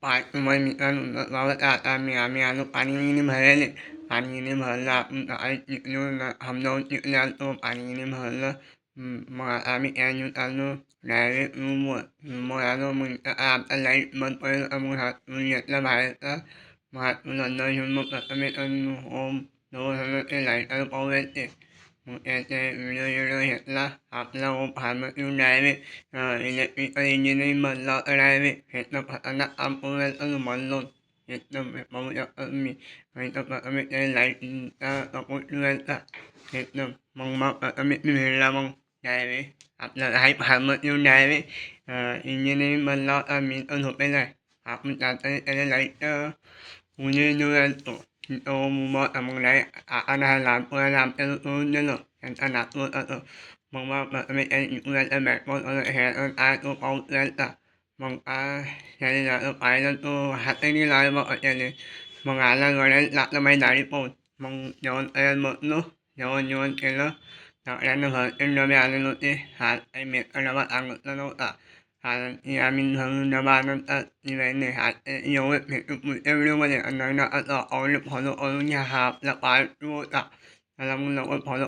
पाठमैत्रिणी आम्ही पाणीगिनी भरले. पाणीगिनी भरलं आपण हम निघालो तो पाणीगिनी भरलं. मग आम्ही आलो डायरेक्ट रूमवर आलो. मग आता लाईट बंद पडेल मग हातून घेतलं बाहेरचं. मग हातून अंदर घेऊन मग प्रथमेश होम ते लाईटवर पाहू येते. मग त्याचे व्हिडिओ घेतला. आपला होम फार्मसीहून डायरेक्ट इलेक्ट्रिकल इंजिनिअरिंग बनला होता डायरेक्ट. इथनं खतरनाक काम करू येतं बनलो. इथनं पाहू शकता तुम्ही. इथं प्रथमेश त्याने लाईटचा सपोर्ट करायचा. इथनं मग प्रथमेश भेटला मग डायरेक्ट आपला फार्मसीहून डायरेक्ट इंजिनिअरिंग बनला होता. मी तर झोपेला आहे. आपण त्याने लाईटचं उजेड देऊ राहिलो. तिथं होम उभा होता. मग डायरेक्ट लहान पोराला आमच्याला सोडून दिलं. त्यांचा नातू होता तो. मग प्रथमेश त्याने इकडून बॅटबॉल खेळायला तो पाहूच राहिला. मग त्याने जसं पाहिलं तो हातही लावला बाबा त्याने. मग आला रडायला लागला माझी दाढी पाहून. मग जेवण करायला बसलो. जेवण केलं. सगळ्यांना घरचे डबे आलेले होते. आज काही मेसचा डबा सांगितला नव्हता. कारण की आम्ही घरून डबा आणतच नाही. एवढंच भेटू पुढच्या व्हिडिओमध्ये. आणि आवडलं फॉलो करून घ्या. हा आपला पार्ट 2 होता. चला मग लवकर फॉलो